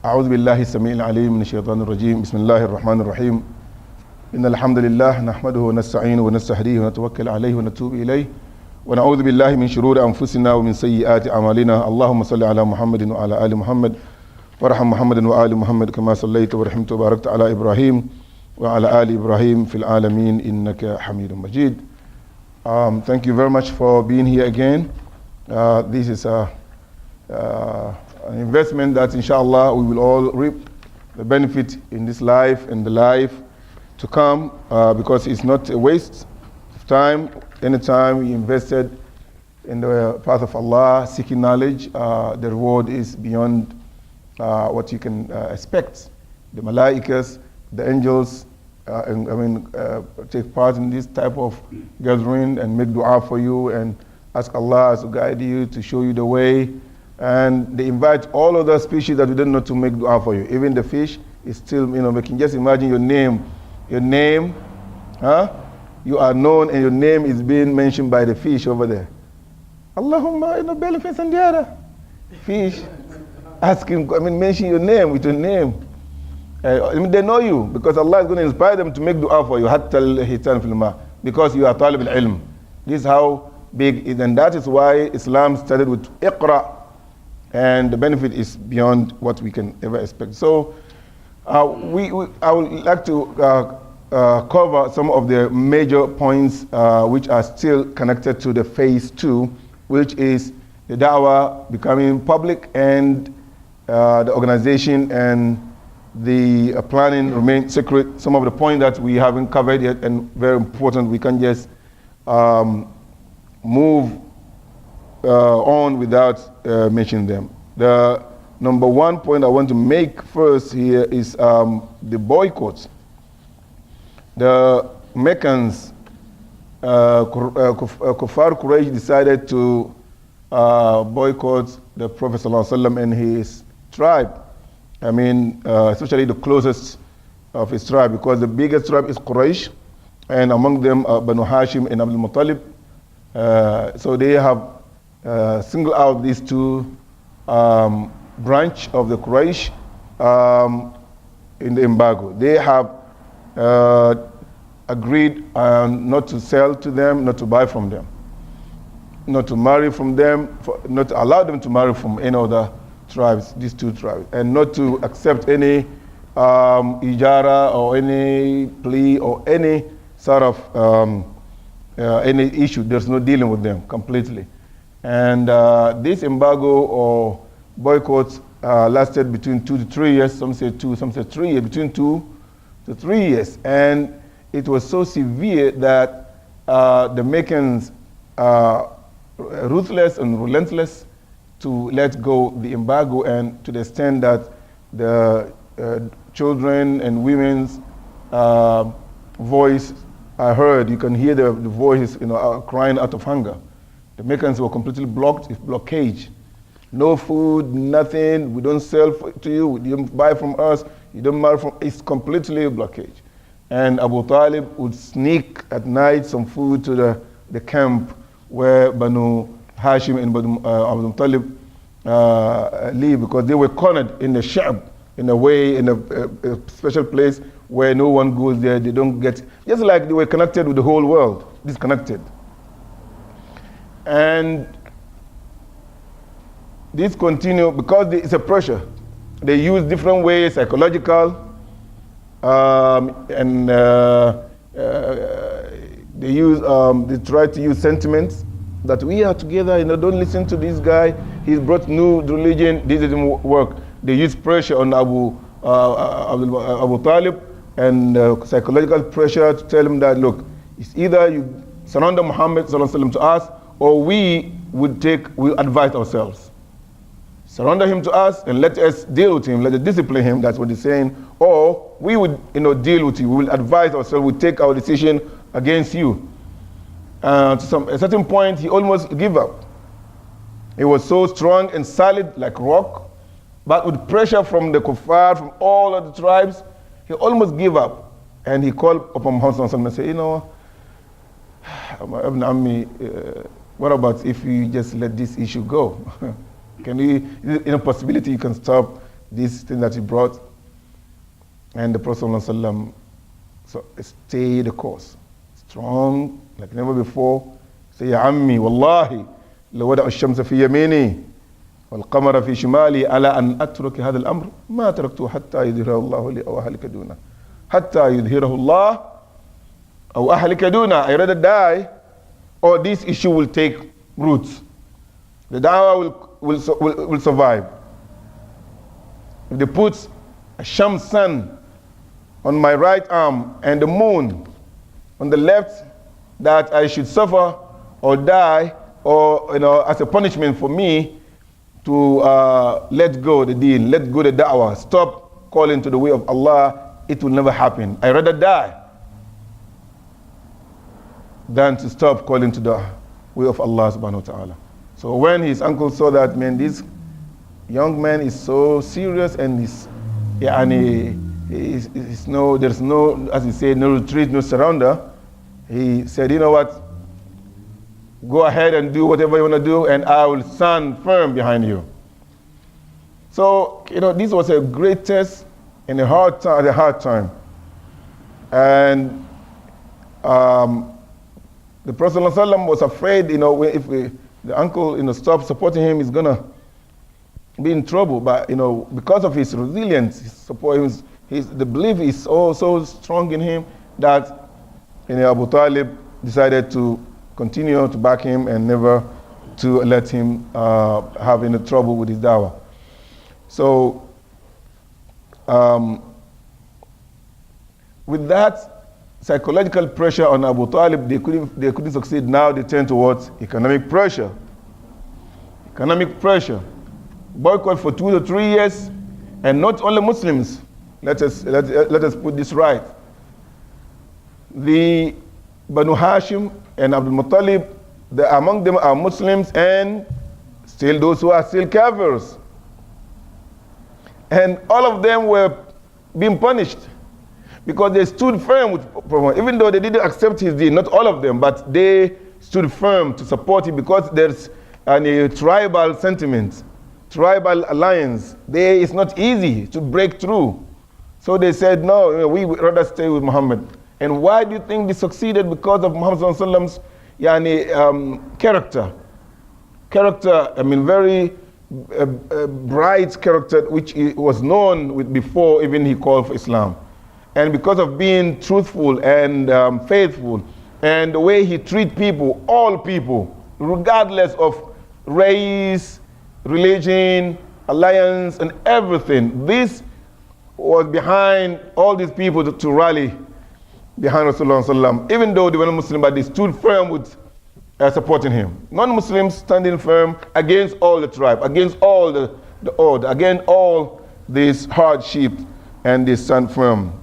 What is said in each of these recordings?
أعوذ بالله السميع العليم من الشيطان الرجيم بسم الله الرحمن الرحيم إن الحمد لله نحمده ونستعينه ونستهديه ونتوكل عليه ونتوب إليه ونعوذ بالله من شرور أنفسنا ومن سيئات أعمالنا اللهم صل على محمد وعلى آل محمد وارحم محمد وآل محمد كما صليت ورحمت وباركت على إبراهيم وعلى آل إبراهيم في العالمين إنك حميد مجيد. Thank you very much for being here again. This is an investment that inshallah we will all reap the benefit in this life and the life to come because it's not a waste of time. Anytime we invested in the path of Allah, seeking knowledge, the reward is beyond what you can expect. The malaikas, the angels, take part in this type of gathering and make dua for you and ask Allah to guide you, to show you the way. And they invite all other species that we don't know to make dua for you. Even the fish is still, making. Just imagine your name, you are known and your name is being mentioned by the fish over there. Allahumma, belly fish and the other fish. Ask him, mention your name with your name. They know you because Allah is going to inspire them to make dua for you. Hatta al-hitan fil ma, because you are talib al-ilm. This is how big it is, and that is why Islam started with Iqra, and the benefit is beyond what we can ever expect. So I would like to cover some of the major points which are still connected to the phase 2, which is the da'wah becoming public and the organization and the planning remain secret. Some of the points that we haven't covered yet and very important, we can just move on without mentioning them. The number one point I want to make first here is the boycott. The Meccans, Kuffar Quraysh decided to boycott the Prophet ﷺ and his tribe. Especially the closest of his tribe, because the biggest tribe is Quraysh, and among them Banu Hashim and Abdul Muttalib. So they have singled out these two branch of the Quraysh in the embargo. They have agreed not to sell to them, not to buy from them, not to marry from them, not to allow them to marry from any other tribes, these two tribes, and not to accept any ijara or any plea or any sort of any issue. There's no dealing with them completely. And this embargo or boycott lasted between 2 to 3 years. Some say 2, some say 3 years, between 2 to 3 years. And it was so severe that the Meccans ruthless and relentless to let go the embargo, and to the extent that the children and women's voice are heard. You can hear the voices crying out of hunger. The Meccans were completely blocked, it's blockage. No food, nothing, we don't sell to you, you don't buy from us, you don't marry from, it's completely a blockage. And Abu Talib would sneak at night some food to the camp where Banu Hashim and Abdul Muttalib live, because they were cornered in the Sha'b, in a way, in a special place where no one goes there, they don't get, just like they were connected with the whole world, disconnected. And this continued because it's a pressure. They use different ways, psychological, and they try to use sentiments that we are together, don't listen to this guy, he's brought new religion, this didn't work. They use pressure on Abu Talib and psychological pressure to tell him that, look, it's either you surrender Muhammad ﷺ to us, or we will advise ourselves. Surrender him to us and let us deal with him, let us discipline him, that's what he's saying, or we would deal with you, we will advise ourselves, we take our decision against you. To a certain point, he almost gave up. He was so strong and solid like rock, but with pressure from the kuffar, from all of the tribes, he almost gave up. And he called upon Muhammad and said, Ibn Ammi, what about if you just let this issue go? Can we, is it a possibility you can stop this thing that he brought. And the Prophet ﷺ stayed the course, strong like never before. Say, Ya Ammi, Wallahi, لوضع الشمس في يميني والقمر في شمالي على أن أترك هذا الأمر ما تركته حتى يظهره الله لي أو أهلك دونه حتى يظهره الله أو أهلك دونه. I rather die or this issue will take roots. The da'wah will survive. If they put a Shams sun on my right arm and the moon on the left, that I should suffer or die, or as a punishment for me to let go the deen, let go the da'wah, stop calling to the way of Allah, it will never happen. I rather die than to stop calling to the way of Allah subhanahu wa ta'ala. So when his uncle saw that, man, this young man is so serious and there's no, as he said, no retreat, no surrender, he said, you know what, go ahead and do whatever you want to do, and I will stand firm behind you. So, this was a great test and a hard time. And the Prophet ﷺ was afraid, if the uncle, stops supporting him, he's going to be in trouble. But, because of his resilience, his support, the belief is so strong in him that, Abu Talib decided to continue to back him and never to let him have any trouble with his dawah. So, with that psychological pressure on Abu Talib, they couldn't succeed. Now they turn towards economic pressure. Economic pressure. Boycott for 2 to 3 years, and not only Muslims. Let us put this right. The Banu Hashim and Abdul Muttalib, among them are Muslims and still those who are still Kafirs. And all of them were being punished because they stood firm with Prophet, even though they didn't accept his deed, not all of them, but they stood firm to support him because there's a tribal sentiment, tribal alliance. It's not easy to break through. So they said, no, we would rather stay with Muhammad. And why do you think they succeeded? Because of Muhammad Sallallahu Alaihi Wasallam's character. Character, very bright character, which he was known with before even he called for Islam. And because of being truthful and faithful, and the way he treats people, all people, regardless of race, religion, alliance, and everything, this was behind all these people to rally behind Rasulullah, even though they were not Muslim, but they stood firm with supporting him. Non-Muslims standing firm against all the tribe, against all the order, against all this hardship, and they stand firm.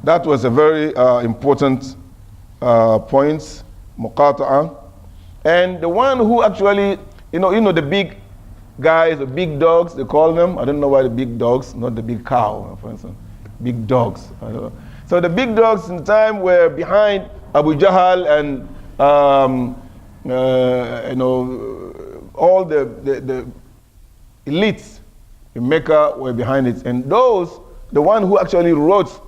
That was a very important point, muqata'a. And the one who actually, the big guys, the big dogs, they call them. I don't know why the big dogs, not the big cow, for instance. Big dogs. I don't know. So the big dogs in time were behind Abu Jahl and all the elites in Mecca were behind it. And the one who actually wrote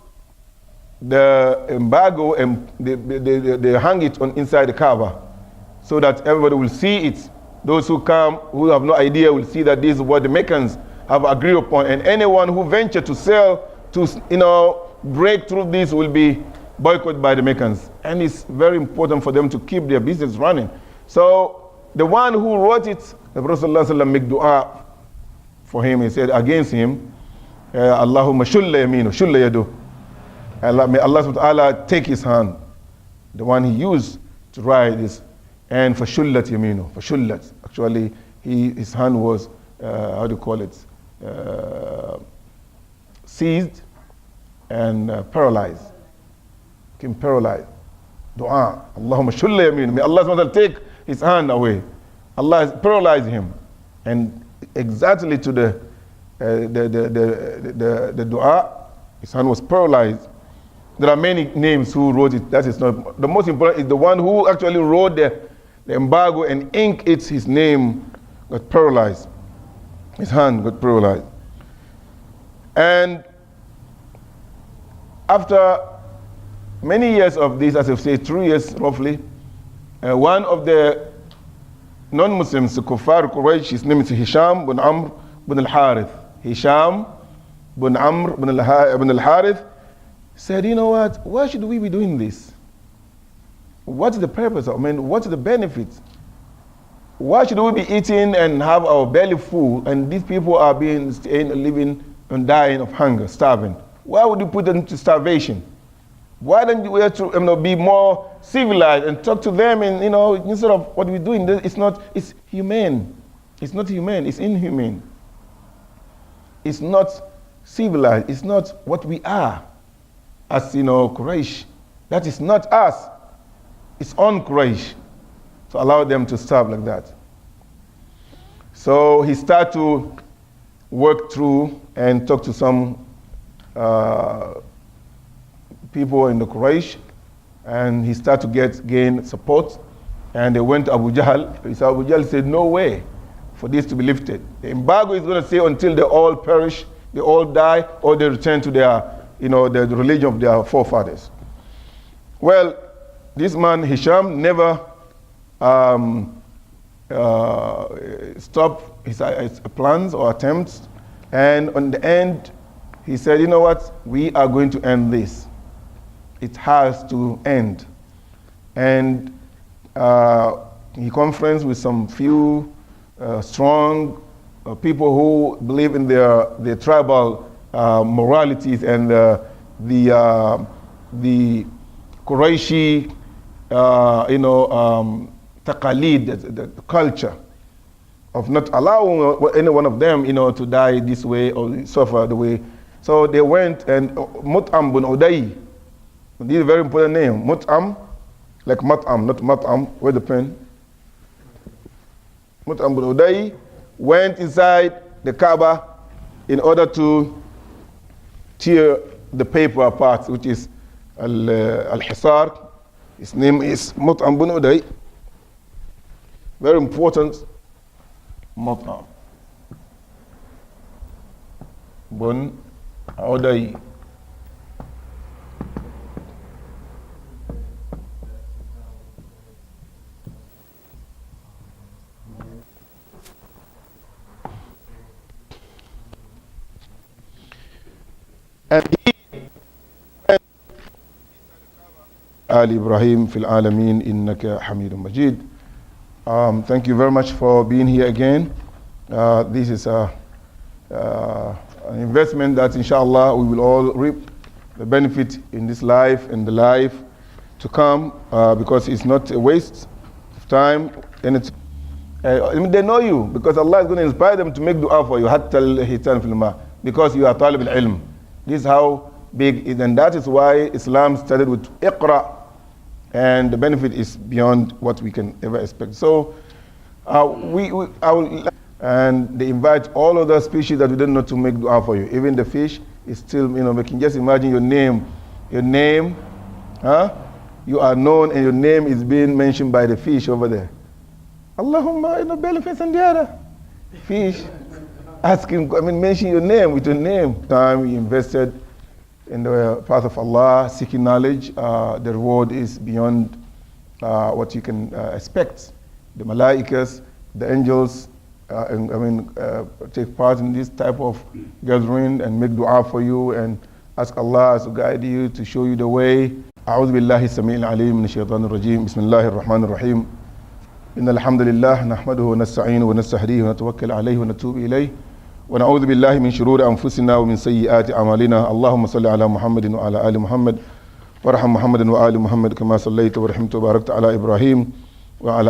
the embargo, and they hung it on inside the Kaaba so that everybody will see it. Those who come, who have no idea, will see that this is what the Meccans have agreed upon. And anyone who venture to sell, to break through this, will be boycotted by the Meccans. And it's very important for them to keep their business running. So the one who wrote it, the Prophet ﷺ make dua for him. He said against him, Allahumma shulla yaminu, shulla yadu. May Allah subhanahu wa ta'ala take his hand, the one he used to write this. And for shullat yaminu, for shullat. Actually, his hand was, seized and paralyzed. Became paralyzed. Dua. Allahumma shulla yaminu. May Allah subhanahu wa ta'ala take his hand away. Allah has paralyzed him. And exactly to the dua, his hand was paralyzed. There are many names who wrote it. That is not the most important. Is the one who actually wrote the embargo and ink his name got paralyzed. His hand got paralyzed. And after many years of this, as I say, 3 years roughly, one of the non-Muslims, the Kuffar Quraysh, his name is Hisham bin Amr bin al-Harith. Hisham bin Amr bin al-Harith said, you know what, why should we be doing this? What's the purpose? What's the benefit? Why should we be eating and have our belly full, and these people are living and dying of hunger, starving? Why would you put them to starvation? Why don't we have to be more civilized and talk to them, and instead of what we're doing? It's humane. It's not humane. It's inhumane. It's not civilized. It's not what we are as Quraysh. That is not us. It's on Quraysh to allow them to starve like that. So he started to work through and talk to some people in the Quraysh, and he started to gain support. And they went to Abu Jahl. So Abu Jahl said, no way for this to be lifted. The embargo is going to stay until they all perish, they all die, or they return to their, the religion of their forefathers. Well, this man, Hisham, never stopped his plans or attempts. And on the end, he said, you know what? We are going to end this. It has to end. And he conferenced with some few strong people who believe in their tribal moralities and the Qurayshi taqalid, the culture of not allowing any one of them to die this way or suffer the way. So they went, and Mut'am bin Uday, this is a very important name, Mut'am, like Mat'am, not Mat'am, where's the pen? Mut'am bin Uday went inside the Kaaba in order to tear the paper apart, which is Al-Hisar. His name is Mut'am bin Uday. Very important. Mut'am bin Uday. And he went Ali Ibrahim fil Alameen innaka Hamidun Majid. Thank you very much for being here again. This is an investment that inshallah we will all reap the benefit in this life and the life to come, because it's not a waste of time. And it's, they know you because Allah is going to inspire them to make dua for you, hatta al-hitan fil ma, because you are talib al-ilm. This is how big it is, and that is why Islam started with Iqra, and the benefit is beyond what we can ever expect. So and they invite all other species that we don't know to make dua for you. Even the fish is still making. Just imagine your name, you are known and your name is being mentioned by the fish over there. Allahumma benefits and the other fish. Asking, mention your name with your name. Time we invested in the path of Allah, seeking knowledge, the reward is beyond what you can expect. The malaikas, the angels, take part in this type of gathering and make dua for you and ask Allah to guide you, to show you the way. أعوذ بالله السميع العليم من الشيطان الرجيم بسم الله الرحمن الرحيم إن الحمد لله نحمده ونستعينه ونستهديه ونتوكل عليه ونتوب إليه ونعوذ بالله من شرور أنفسنا ومن سيئات أعمالنا اللهم صل على محمد وعلى آل محمد وارحم محمد وآل محمد كما صليت ورحمت وباركت على إبراهيم وعلى